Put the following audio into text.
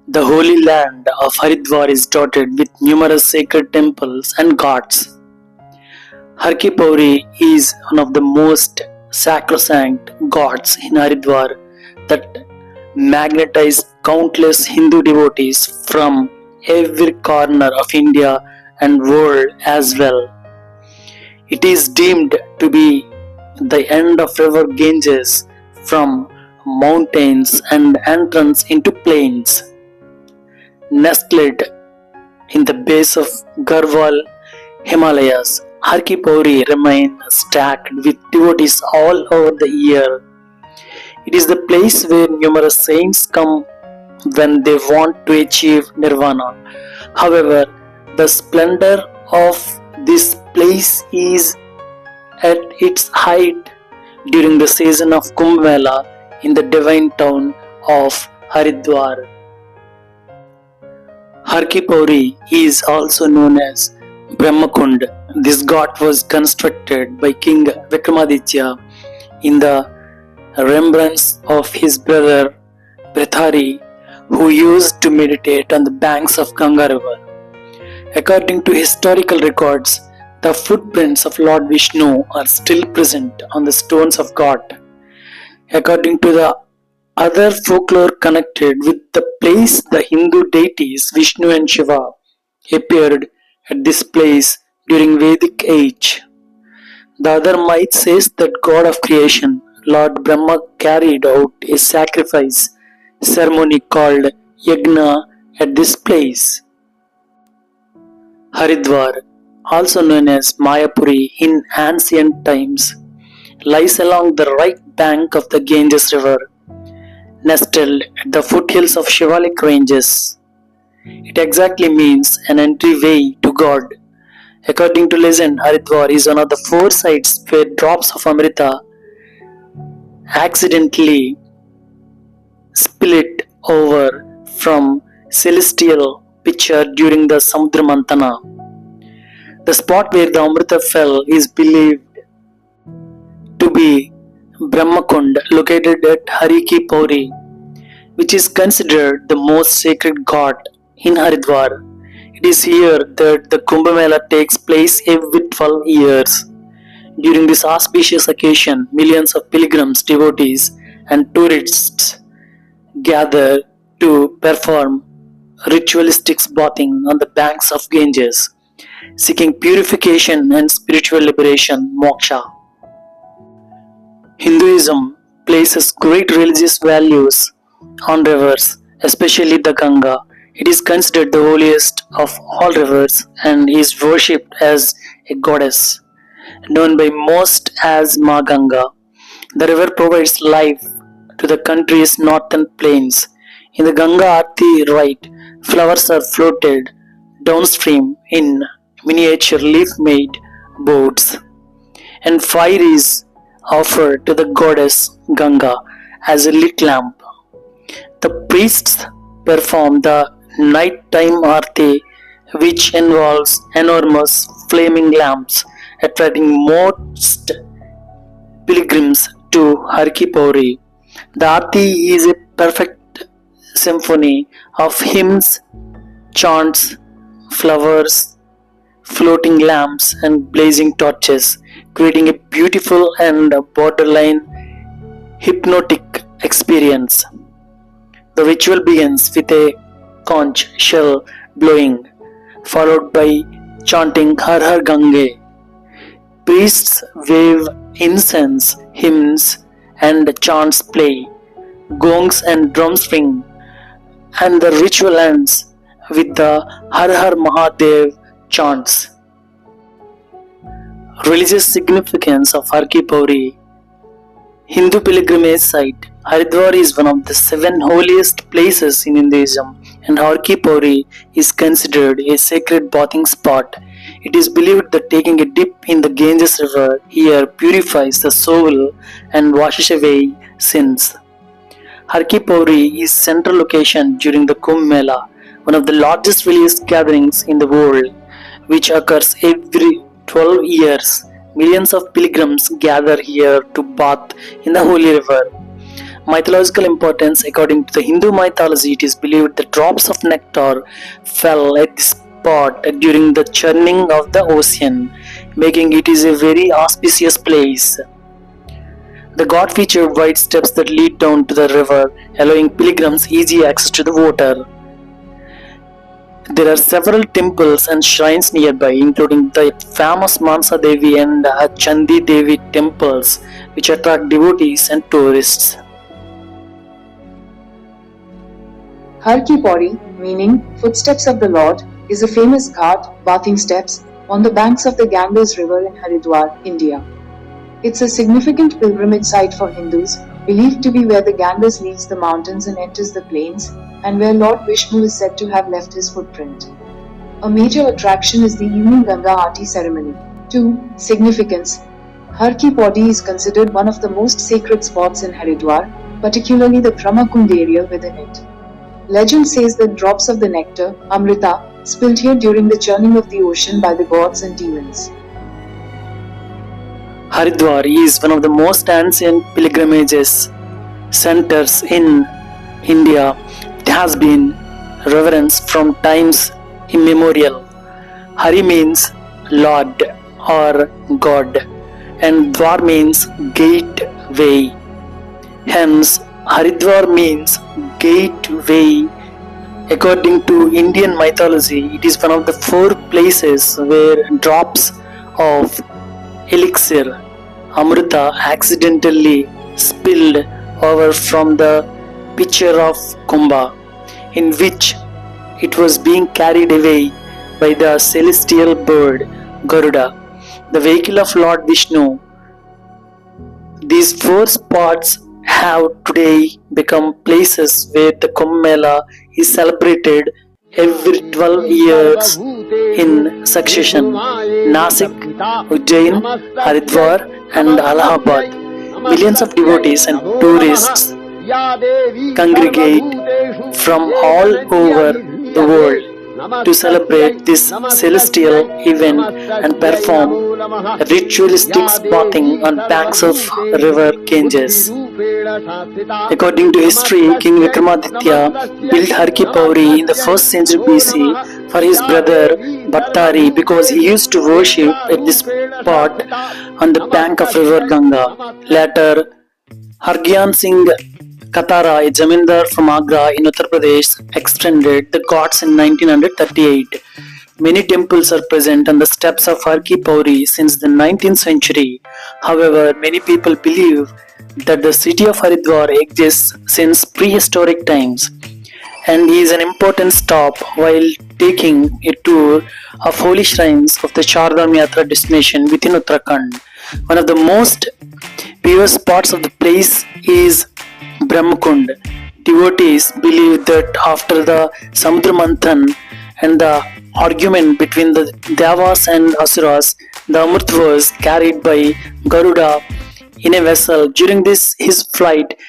The holy land of Haridwar is dotted with numerous sacred temples and ghats. Har Ki Pauri is one of the most sacrosanct ghats in Haridwar that magnetize countless Hindu devotees from every corner of India and world as well. It is deemed to be the end of river Ganges from mountains and entrance into plains. Nestled in the base of Garhwal Himalayas, Har Ki Pauri remains stacked with devotees all over the year. It is the place where numerous saints come when they want to achieve nirvana. However, the splendor of this place is at its height during the season of Kumbh Mela in the divine town of Haridwar. Har Ki Pauri is also known as Brahmakund. This ghat was constructed by King Vikramaditya in the remembrance of his brother Brithari, who used to meditate on the banks of Ganga river. According to historical records, the footprints of Lord Vishnu are still present on the stones of ghat. According to the other folklore connected with the place, the Hindu deities Vishnu and Shiva appeared at this place during Vedic age. The other myth says that god of creation, Lord Brahma, carried out a sacrifice ceremony called Yagna at this place. Haridwar, also known as Mayapuri in ancient times, lies along the right bank of the Ganges river, nestled at the foothills of Shivalik ranges. It exactly means an entryway to God. According to legend, Haridwar is one of the 4 sites where drops of Amrita accidentally split over from celestial pitcher during the Samudra Mantana. The spot where the Amrita fell is believed to be Brahmakund, located at Har Ki Pauri, which is considered the most sacred ghat in Haridwar. It is here that the Kumbh Mela takes place every 12 years. During this auspicious occasion, millions of pilgrims, devotees, and tourists gather to perform ritualistic bathing on the banks of Ganges, seeking purification and spiritual liberation, moksha. Hinduism places great religious values on rivers, especially the Ganga. It is considered the holiest of all rivers and is worshipped as a goddess, known by most as Ma Ganga. The river provides life to the country's northern plains. In the Ganga Aarti rite, flowers are floated downstream in miniature leaf-made boats, and fire is offered to the goddess Ganga as a lit lamp. The priests perform the nighttime aarti, which involves enormous flaming lamps, attracting most pilgrims to Har Ki Pauri. The aarti is a perfect symphony of hymns, chants, flowers, floating lamps, and blazing torches, creating a beautiful and borderline hypnotic experience. The ritual begins with a conch shell blowing, followed by chanting Har Har Gange. Priests wave incense, hymns, and chants play, gongs and drums ring, and the ritual ends with the Har Har Mahadev chants. Religious significance of Har Ki Pauri. Hindu pilgrimage site. Haridwar is one of the 7 holiest places in Hinduism, and Har Ki Pauri is considered a sacred bathing spot. It is believed that taking a dip in the Ganges river here purifies the soul and washes away sins. Har Ki Pauri is central location during the Kumbh Mela, one of the largest religious gatherings in the world, which occurs every 12 years. Millions of pilgrims gather here to bath in the holy river. mythological importance, according to the Hindu mythology, it is believed that drops of nectar fell at this spot during the churning of the ocean, making it is a very auspicious place. The god featured wide steps that lead down to the river, allowing pilgrims easy access to the water. There are several temples and shrines nearby, including the famous Mansa Devi and Chandi Devi temples, which attract devotees and tourists. Har Ki Pauri, meaning footsteps of the Lord, is a famous ghat, bathing steps, on the banks of the Ganges River in Haridwar, India. It's a significant pilgrimage site for Hindus, believed to be where the Ganges leaves the mountains and enters the plains, and where Lord Vishnu is said to have left his footprint. A major attraction is the evening Ganga Aarti ceremony. 2. Significance. Har Ki Pauri is considered one of the most sacred spots in Haridwar, particularly the Brahmakund area within it. Legend says that drops of the nectar, Amrita, spilled here during the churning of the ocean by the gods and demons. Haridwar is one of the most ancient pilgrimages centers in India. It has been reverenced from times immemorial. Hari means Lord or God, and Dwar means gateway. Hence, Haridwar means gateway. According to Indian mythology, it is one of the 4 places where drops of elixir, Amrita, accidentally spilled over from the pitcher of Kumbha, in which it was being carried away by the celestial bird Garuda, the vehicle of Lord Vishnu. These 4 spots have today become places where the Kumbh Mela is celebrated every 12 years in succession. Nasik, Ujjain, Haridwar and Allahabad. Millions of devotees and tourists congregate from all over the world to celebrate this celestial event and perform ritualistic bathing on banks of river Ganges. According to history, King Vikramaditya built Har Ki Pauri in the 1st century BC for his brother Bhattari because he used to worship at this spot on the bank of river Ganga. Later, Hargyan Singh Katara, a zamindar from Agra in Uttar Pradesh, extended the ghats in 1938. Many temples are present on the steps of Har Ki Pauri since the 19th century. However, many people believe that the city of Haridwar exists since prehistoric times and is an important stop while taking a tour of holy shrines of the Chardham Yatra destination within Uttarakhand. One of the most pure spots of the place is Brahmakund. Devotees believe that after the Samudra Manthan and the argument between the Devas and Asuras, the Amrit was carried by Garuda in a vessel. During his flight,